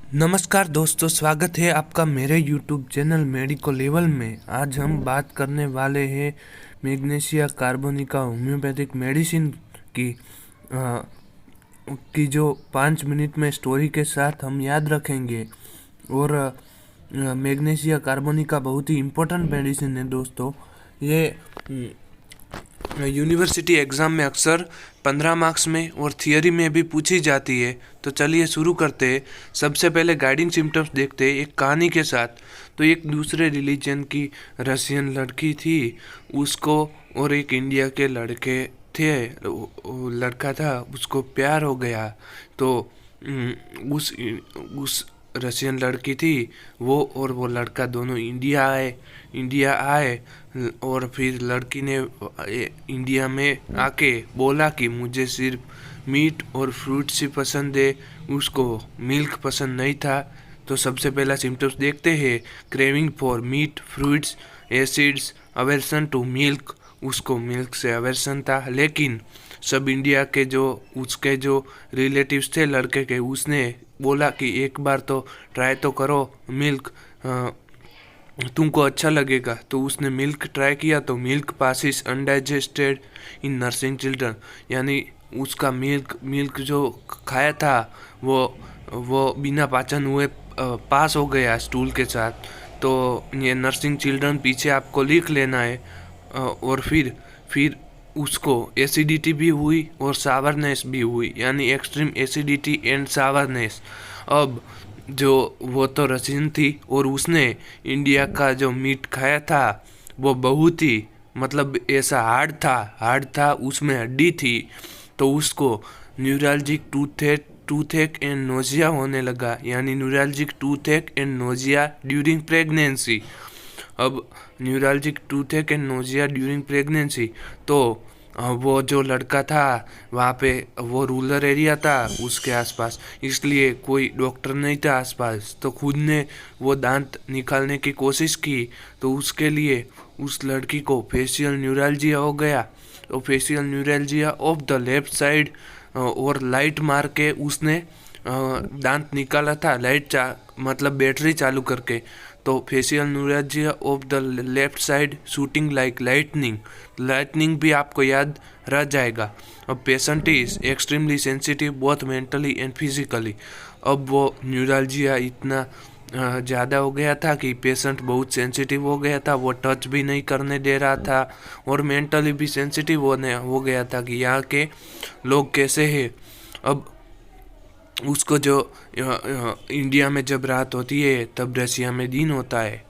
नमस्कार दोस्तों, स्वागत है आपका मेरे YouTube चैनल मेडिको लेवल में। आज हम बात करने वाले हैं मैग्नीशिया कार्बोनिका होम्योपैथिक मेडिसिन की अ, जो 5 मिनट में स्टोरी के साथ हम याद रखेंगे। और मैग्नीशिया कार्बोनिका बहुत ही इम्पोर्टेंट मेडिसिन है दोस्तों। ये यूनिवर्सिटी एग्ज़ाम में अक्सर 15 मार्क्स में और थियरी में भी पूछी जाती है। तो चलिए शुरू करते हैं। सबसे पहले गाइडिंग सिम्टम्स देखते हैं एक कहानी के साथ। तो एक दूसरे रिलीजन की रशियन लड़की थी, उसको और एक इंडिया के लड़के थे, लड़का था, उसको प्यार हो गया। तो उस रशियन लड़की थी, वो लड़का दोनों इंडिया आए। और फिर लड़की ने इंडिया में आके बोला कि मुझे सिर्फ मीट और फ्रूट्स ही पसंद है, उसको मिल्क पसंद नहीं था। तो सबसे पहला सिम्टम्स देखते हैं, craving for meat, fruits, acids, aversion to milk. उसको मिल्क से अवर्सन था, लेकिन सब इंडिया के उसके जो रिलेटिव्स थे लड़के के, उसने बोला कि एक बार तो ट्राई तो करो मिल्क, तुमको अच्छा लगेगा। तो उसने मिल्क ट्राई किया तो milk passes undigested in nursing children, यानी उसका मिल्क जो खाया था वो बिना पाचन हुए पास हो गया स्टूल के साथ। तो ये नर्सिंग चिल्ड्रन पीछे आपको लिख लेना है। और फिर उसको एसिडिटी भी हुई और सावरनेस भी हुई, यानी एक्सट्रीम एसिडिटी एंड सावरनेस। अब जो वो तो रशियन थी और उसने इंडिया का जो मीट खाया था वो बहुत ही मतलब ऐसा हार्ड था, उसमें हड्डी थी। तो उसको न्यूरल्जिक टूथेक एंड नोजिया होने लगा, यानी neuralgic toothache and nausea during pregnancy. अब neuralgic toothache and nausea during pregnancy, तो वो जो लड़का था वहाँ पे वो रूरल एरिया था उसके आसपास, इसलिए कोई डॉक्टर नहीं था आसपास। तो खुद ने वो दांत निकालने की कोशिश की, तो उसके लिए उस लड़की को फेशियल न्यूरल्जिया हो गया। तो facial neuralgia of the left side, और लाइट मार के उसने दांत निकाला था, मतलब बैटरी चालू करके। तो facial neuralgia of the left side shooting like lightning भी आपको याद रह जाएगा। अब patient is extremely sensitive both mentally and physically. अब वो न्यूरल्जिया इतना ज़्यादा हो गया था कि पेशेंट बहुत सेंसिटिव हो गया था, वो टच भी नहीं करने दे रहा था। और मेंटली भी सेंसिटिव हो गया था कि यहाँ के लोग कैसे हैं। अब उसको जो इंडिया में जब रात होती है तब रशिया में दिन होता है,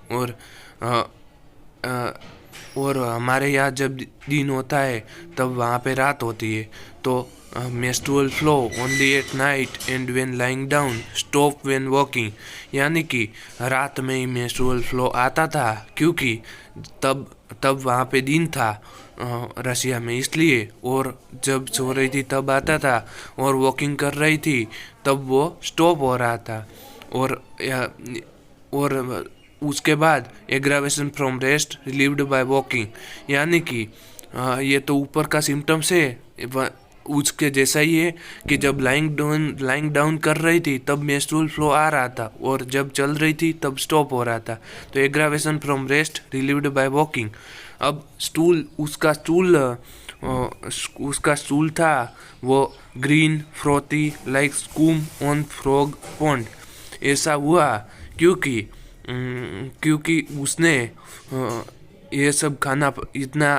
और हमारे यहाँ जब दिन होता है तब वहाँ पे रात होती है। तो menstrual flow only at night and when lying down, stop when walking, यानी कि रात में ही मेंस्ट्रुअल फ्लो आता था, क्योंकि तब वहाँ पे दिन था रशिया में, इसलिए। और जब सो रही थी तब आता था, और वॉकिंग कर रही थी तब वो स्टॉप हो रहा था। और उसके बाद aggravation from rest relieved by walking, यानी कि ये तो ऊपर का सिम्टम्स है, उसके जैसा ही है कि जब लाइंग डाउन कर रही थी तब मेंस्ट्रुअल फ्लो आ रहा था, और जब चल रही थी तब स्टॉप हो रहा था। तो aggravation from rest relieved by walking. अब उसका स्टूल था वो green frothy like scum on frog pond. ऐसा हुआ क्योंकि उसने ये सब खाना इतना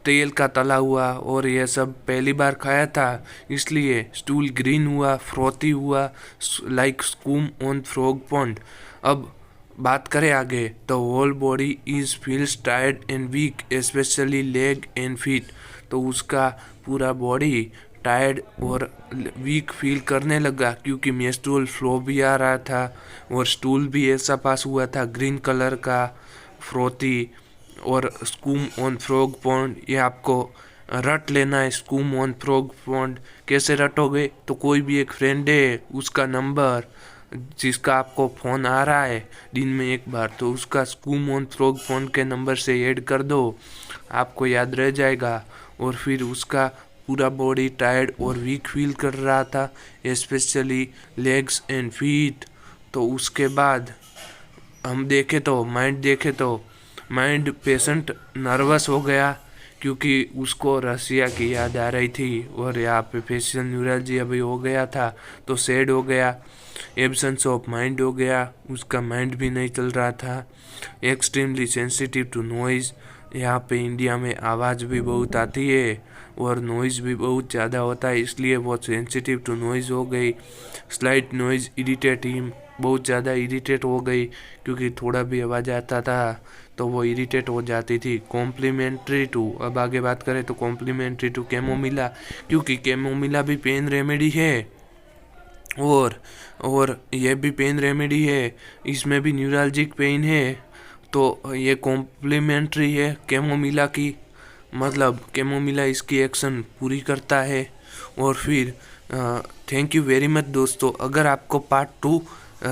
तेल का तला हुआ और ये सब पहली बार खाया था, इसलिए स्टूल ग्रीन हुआ, फ्रोथी हुआ, like scum on frog pond. अब बात करें आगे, तो whole body is feels tired and weak, specially leg and feet. तो उसका पूरा बॉडी टायर्ड और वीक फील करने लगा, क्योंकि मेंस्ट्रुअल फ्लो भी आ रहा था और स्टूल भी ऐसा पास हुआ था ग्रीन कलर का, फ्रोथी। और स्कूम ऑन फ्रॉग पॉन्ड, ये आपको रट लेना है। स्कूम ऑन फ्रॉग पॉन्ड कैसे रटोगे, तो कोई भी एक फ्रेंड है, उसका नंबर जिसका आपको फ़ोन आ रहा है दिन में एक बार, तो उसका स्कूम ऑन फ्रॉग पॉन्ड के नंबर से ऐड कर दो, आपको याद रह जाएगा। और फिर उसका पूरा बॉडी टायर्ड और वीक फील कर रहा था, स्पेशली लेग्स एंड फीट। तो उसके बाद हम देखे तो माइंड पेशेंट नर्वस हो गया क्योंकि उसको रसिया की याद आ रही थी और यहाँ पे फेशियल न्यूरॉलजी अभी हो गया था तो सैड हो गया, एब्सेंस ऑफ माइंड हो गया, उसका माइंड भी नहीं चल रहा था। एक्सट्रीमली सेंसिटिव टू नॉइज़, यहाँ पे इंडिया में आवाज़ भी बहुत आती है और नॉइज़ भी बहुत ज़्यादा होता है, इसलिए वो सेंसिटिव टू नॉइज़ हो गई। स्लाइट नॉइज़ इरिटेट हिम, बहुत ज़्यादा इरिटेट हो गई क्योंकि थोड़ा भी आवाज़ आता था तो वो इरिटेट हो जाती थी। कॉम्प्लीमेंट्री टू, अब आगे बात करें तो कॉम्प्लीमेंट्री टू कैमोमिला, क्योंकि कैमोमिला भी पेन रेमेडी है और ये भी पेन रेमेडी है, इसमें भी न्यूरॉलजिक पेन है, तो ये कॉम्प्लीमेंट्री है कैमोमिला की, मतलब कैमोमिला इसकी एक्शन पूरी करता है। और फिर थैंक यू वेरी मच दोस्तों। अगर आपको पार्ट 2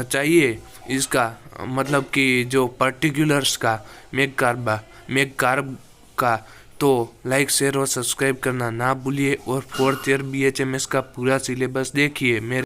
चाहिए इसका, मतलब कि जो पर्टिकुलर्स का मेग कार्ब का, तो लाइक शेयर और सब्सक्राइब करना ना भूलिए और 4th ईयर BHMS का पूरा सिलेबस देखिए मेरे